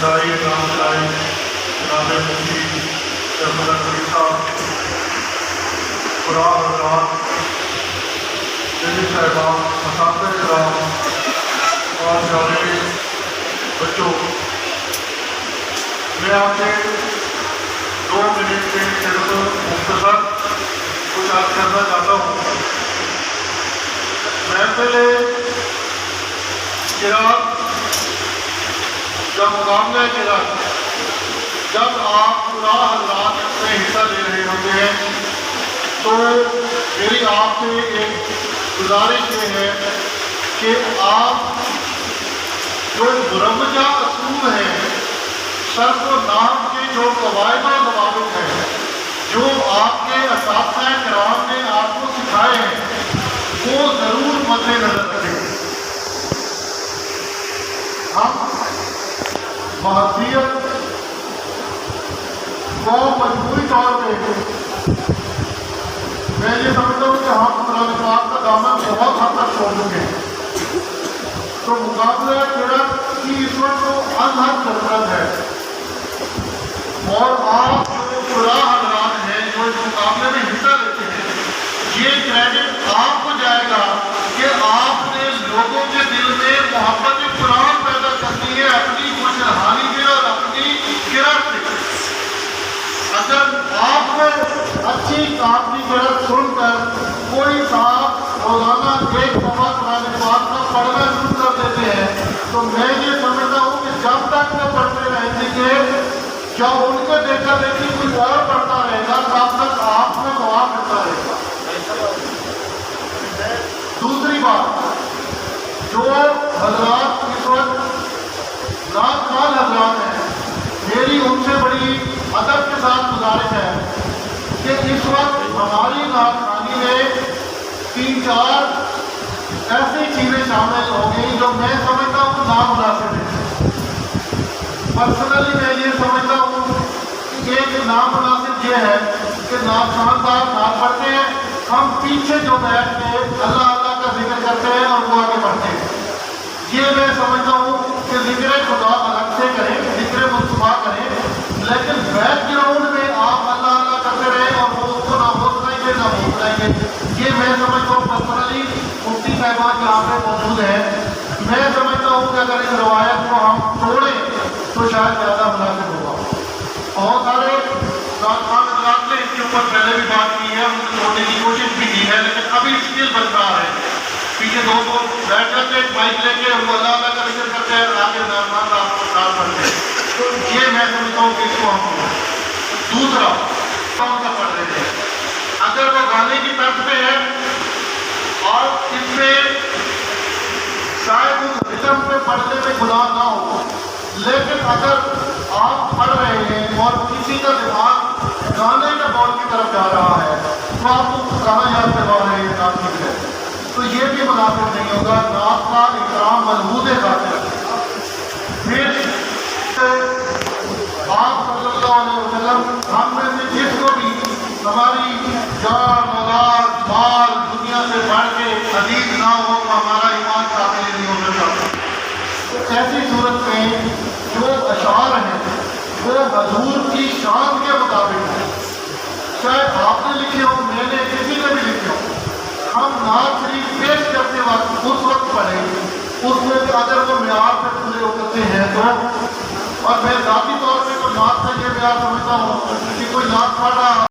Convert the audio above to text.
دائی نام دائی جناب مفتی شرملا نبی صاحب، قرآن حضرات، جج صاحبان، اساتذہ کرام اور پیارے بچوں، میں آپ سے 2 منٹ میں صرف مختصر کچھ عرض کرنا چاہتا ہوں۔ محفل قرأت جب مقابلہ قرأت جب آپ قرآن حضرات میں حصہ لے رہے ہوتے ہیں تو میری آپ سے ایک گزارش یہ ہے کہ آپ جو مروجہ اصول ہیں، صرف و نام کے جو قواعد و ضوابط ہیں، جو آپ کے اساتذہ کرام نے آپ کو سکھائے ہیں، وہ ضرور مد نظر رکھیں۔ ہم بحثیت کو مجموعی طور پہ میں یہ سمجھتا ہوں کہ ہم قرآن پاک کا دامن بہت حد تک چھوڑ چکے ہیں، تو مقابلہ قرأت کی اس وقت تو انحد ضرورت ہے، اور آپ جو قرآن حضرات ہیں جو اس مقابلے میں حصہ لیتے ہیں، یہ کریڈٹ آپ کو جائے گا کہ آپ نے لوگوں کے دل میں محبت قرآن پیدا کرنی ہے اپنی خوشحالی کے اور اپنی قرأت سے۔ اگر آپ کو اچھی کام کی قرأت سن کر کوئی صاحب روزانہ ایک دفعہ قرآن پاک کا پڑھنا شروع کر دیتے ہیں تو میں یہ سمجھتا ہوں کہ جب تک وہ پڑھتے رہیں گے، جب ان کے دیکھا دیکھی کوئی اور پڑھتا رہے گا تب تک آپ میں دعا کرتا رہے گا۔ دوسری بات، جو حضرات اس وقت نعت خوان حضرات ہیں، میری ان سے بڑی ادب کے ساتھ گزارش ہے کہ اس وقت ہماری نعت خوانی میں 3-4 ایسی چیزیں شامل ہو گئی جو میں سمجھتا ہوں نامناسب ہے۔ پرسنلی میں یہ سمجھتا ہوں کہ ایک نامناسب یہ ہے کہ نعت خوان صاحب نعت پڑھتے ہیں، ہم پیچھے جو بیٹھ کے اللہ اللہ کا ذکر کرتے ہیں اور وہ آگے بڑھتے ہیں۔ یہ میں سمجھتا ہوں کہ ذکر خدا الگ سے کریں، ذکر مصطفیٰ کریں، لیکن بیک گراؤنڈ میں آپ اللہ اللہ کرتے رہیں اور وہ اس کو نہ ہو سنائیں گے نہ ہو سنائیں گے۔ یہ میں سمجھتا ہوں پرسنلی مفتی صاحبان یہاں پہ موجود ہیں، میں سمجھتا ہوں کہ اگر اس روایت کو ہم توڑیں تو شاید زیادہ مناسب ہوگا۔ بہت سارے نعت خوان حضرات نے اس کے اوپر پہلے بھی بات کی ہے، ہم نے توڑنے کی کوشش بھی کی ہے، لیکن ابھی اسکل بن رہا ہے۔ پیچھے 2 بیٹھ جاتے ہیں، مائک لے کے وہ اللہ اللہ کا ذکر کرتے ہیں، آگے نعت خوان صاحب کو نعت پڑھتے ہیں۔ تو یہ میں سمجھتا ہوں کہ اس کو ہم دوسرا کون سا پڑھ رہے ہیں، اگر وہ گانے کی طرف پہ ہے اور اس میں شاید اس رتم پہ پڑھنے میں گناہ نہ ہو، لیکن اگر آپ پڑھ رہے ہیں اور کسی کا دماغ گانے کے بول کی طرف جا رہا ہے تو آپ کو گانا یاد کروا رہے ہیں نعت کی ہے، تو یہ بھی مناسب نہیں ہوگا۔ نعت کا احترام مضبوط خاطر پھر آپ صلی اللہ علیہ وسلم ہم میں سے جس کو بھی ہماری جان اولاد مال دنیا سے بڑھ کے عزیز نہ ہو تو ہمارا ایمان کامل نہیں ہو سکتا۔ تو ایسی صورت میں جو اشعار ہیں وہ حضور کی شان کے مطابق ہیں، چاہے آپ نے لکھے ہوں، میں نے، کسی نے بھی لکھے ہوں، ہم نعت شریف پیش کرتے وقت اس وقت پڑھیں اس میں اگر وہ معیار پہ پورے ہوتے ہیں تو، اور میں ذاتی طور پہ تو نعت سے یہ معیار سمجھتا ہوں کہ کوئی نعت پڑھ رہا